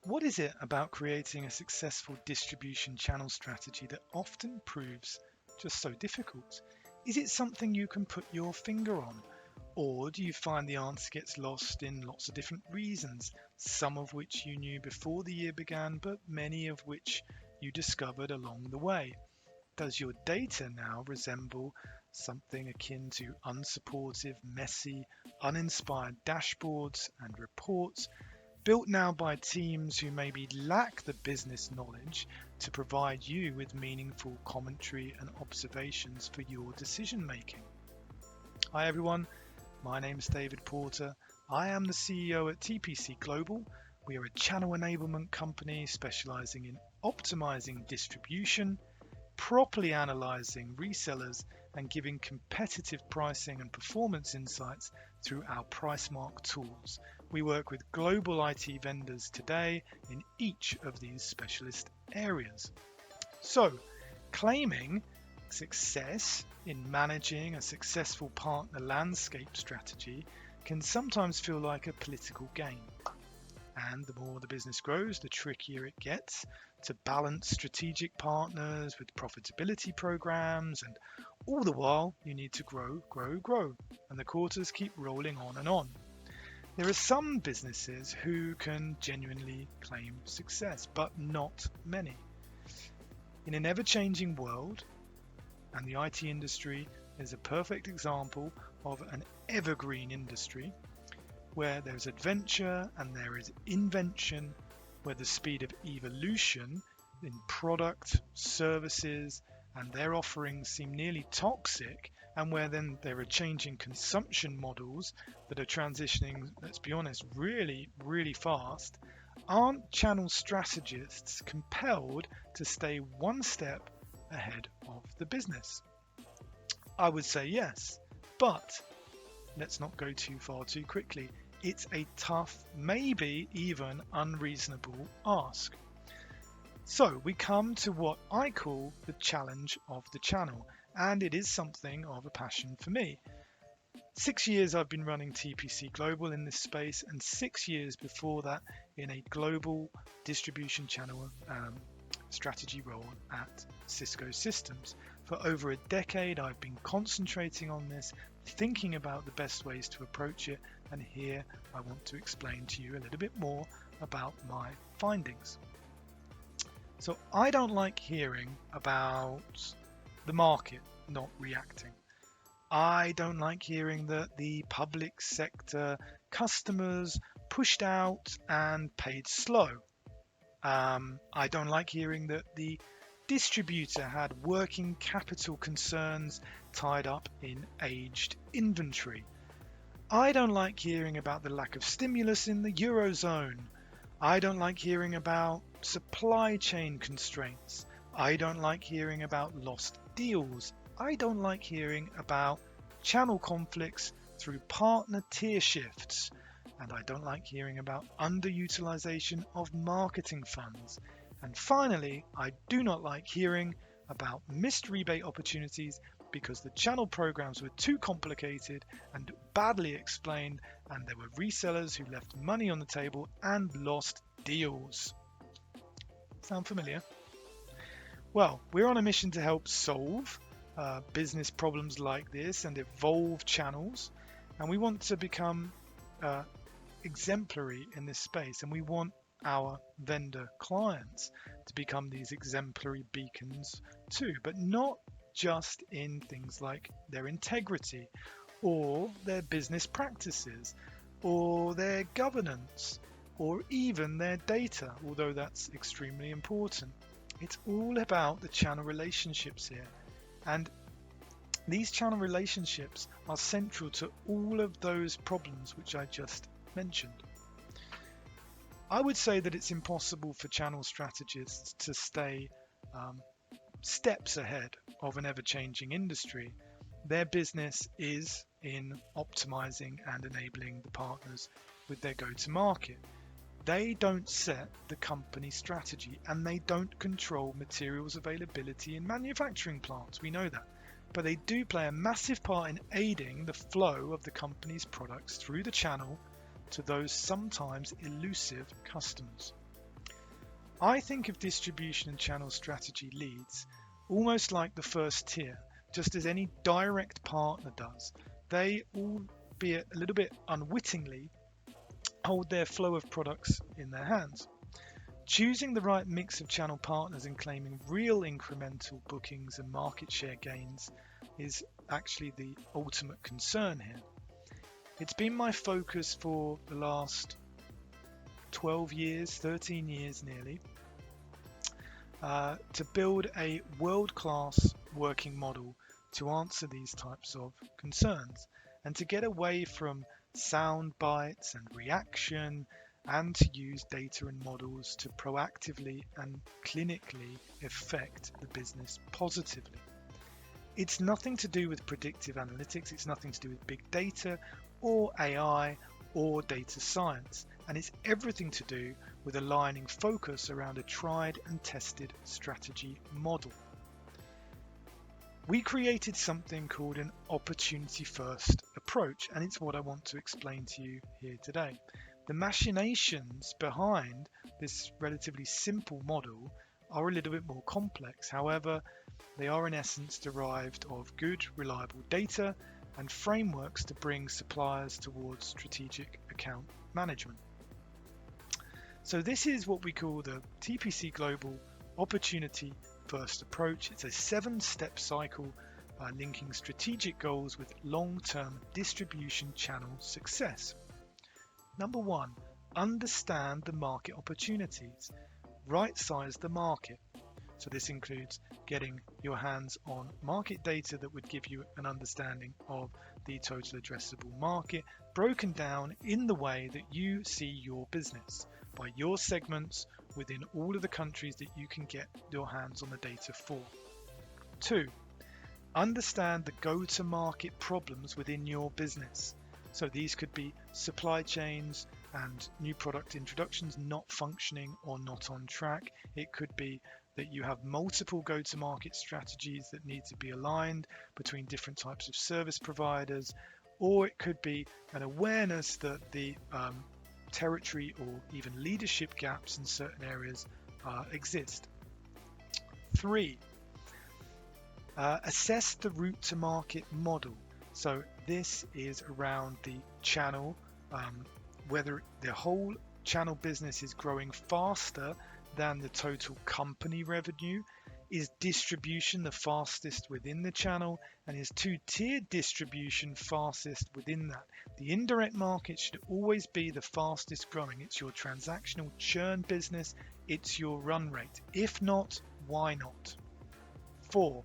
What is it about creating a successful distribution channel strategy that often proves just so difficult? Is it something you can put your finger on? Or do you find the answer gets lost in lots of different reasons, some of which you knew before the year began, but many of which you discovered along the way? Does your data now resemble something akin to unsupportive, messy, uninspired dashboards and reports built now by teams who maybe lack the business knowledge to provide you with meaningful commentary and observations for your decision making? Hi everyone, my name is David Porter. I am the CEO at TPC Global. We are a channel enablement company specializing in optimizing distribution, properly analyzing resellers, and giving competitive pricing and performance insights through our PriceMark tools. We work with global IT vendors today in each of these specialist areas. So, claiming success in managing a successful partner landscape strategy can sometimes feel like a political game. And the more the business grows, the trickier it gets to balance strategic partners with profitability programs. And all the while, you need to grow, grow, grow. And the quarters keep rolling on and on. There are some businesses who can genuinely claim success, but not many. In an ever-changing world, and the IT industry is a perfect example of an evergreen industry, where there's adventure and there is invention, where the speed of evolution in product, services, and their offerings seem nearly toxic, and where then there are changing consumption models that are transitioning, let's be honest, really, really fast. Aren't channel strategists compelled to stay one step ahead of the business? I would say yes, but let's not go too far too quickly. It's a tough, maybe even unreasonable ask. So we come to what I call the challenge of the channel, and it is something of a passion for me. 6 years I've been running TPC Global in this space, and 6 years before that in a global distribution channel strategy role at Cisco Systems. For over a decade, I've been concentrating on this, thinking about the best ways to approach it, and here I want to explain to you a little bit more about my findings. So I don't like hearing about the market not reacting. I don't like hearing that the public sector customers pushed out and paid slow. I don't like hearing that the distributor had working capital concerns tied up in aged inventory. I don't like hearing about the lack of stimulus in the Eurozone. I don't like hearing about supply chain constraints. I don't like hearing about lost deals. I don't like hearing about channel conflicts through partner tier shifts. And I don't like hearing about underutilization of marketing funds. And finally, I do not like hearing about missed rebate opportunities because the channel programs were too complicated and badly explained, and there were resellers who left money on the table and lost deals. Sound familiar? Well, we're on a mission to help solve business problems like this and evolve channels, and we want to become exemplary in this space, and we want our vendor clients to become these exemplary beacons too, but not just in things like their integrity or their business practices or their governance or even their data, although that's extremely important. It's all about the channel relationships here, and these channel relationships are central to all of those problems which I just mentioned. I would say that it's impossible for channel strategists to stay steps ahead of an ever-changing industry. Their business is in optimizing and enabling the partners with their go-to-market. They don't set the company strategy, and they don't control materials availability in manufacturing plants. We know that. But they do play a massive part in aiding the flow of the company's products through the channel to those sometimes elusive customers. I think of distribution and channel strategy leads almost like the first tier, just as any direct partner does. They, albeit a little bit unwittingly, hold their flow of products in their hands. Choosing the right mix of channel partners and claiming real incremental bookings and market share gains is actually the ultimate concern here. It's been my focus for the last 12 years, 13 years nearly, to build a world-class working model to answer these types of concerns and to get away from sound bites and reaction and to use data and models to proactively and clinically affect the business positively. It's nothing to do with predictive analytics, it's nothing to do with big data or AI or data science, and it's everything to do with aligning focus around a tried and tested strategy model. We created something called an opportunity first approach, and it's what I want to explain to you here today. The machinations behind this relatively simple model are a little bit more complex. However, they are in essence derived of good, reliable data and frameworks to bring suppliers towards strategic account management. So this is what we call the TPC Global Opportunity First approach. It's a 7-step cycle linking strategic goals with long-term distribution channel success. Number 1, understand the market opportunities. Right-size the market. So this includes getting your hands on market data that would give you an understanding of the total addressable market, broken down in the way that you see your business, by your segments within all of the countries that you can get your hands on the data for. 2, understand the go-to-market problems within your business. So these could be supply chains and new product introductions not functioning or not on track. It could be that you have multiple go-to-market strategies that need to be aligned between different types of service providers, or it could be an awareness that the territory or even leadership gaps in certain areas exist. 3, assess the route to market model. So this is around the channel, whether the whole channel business is growing faster than the total company revenue. Is distribution the fastest within the channel, and is 2-tiered distribution fastest within that? The indirect market should always be the fastest growing. It's your transactional churn business, it's your run rate. If not, why not? 4,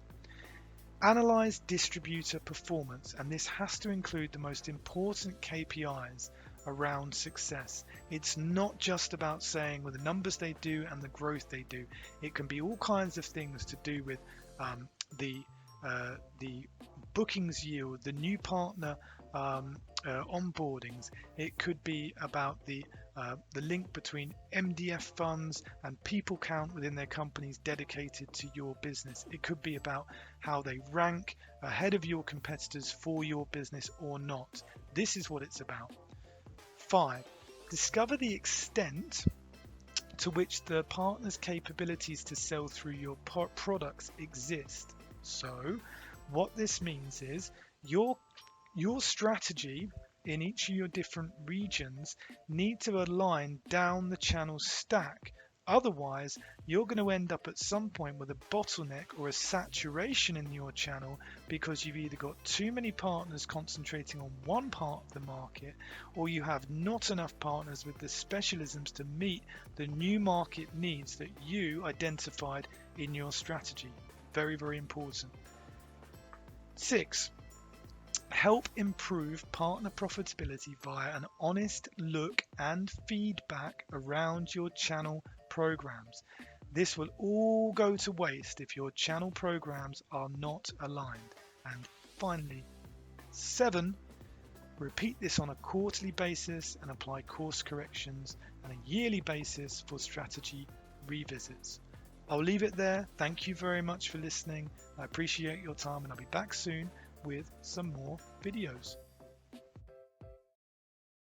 analyze distributor performance, and this has to include the most important KPIs around success. It's not just about saying well the numbers they do and the growth they do. It can be all kinds of things to do with the bookings yield, the new partner onboardings. It could be about the link between MDF funds and people count within their companies dedicated to your business. It could be about how they rank ahead of your competitors for your business or not. This is what it's about. 5, discover the extent to which the partner's capabilities to sell through your products exist. So what this means is your strategy in each of your different regions need to align down the channel stack. Otherwise, you're going to end up at some point with a bottleneck or a saturation in your channel because you've either got too many partners concentrating on one part of the market, or you have not enough partners with the specialisms to meet the new market needs that you identified in your strategy. Very, very important. 6, help improve partner profitability via an honest look and feedback around your channel programs. This will all go to waste if your channel programs are not aligned. And finally, 7, repeat this on a quarterly basis and apply course corrections on a yearly basis for strategy revisits. I'll leave it there. Thank you very much for listening. I appreciate your time, and I'll be back soon with some more videos.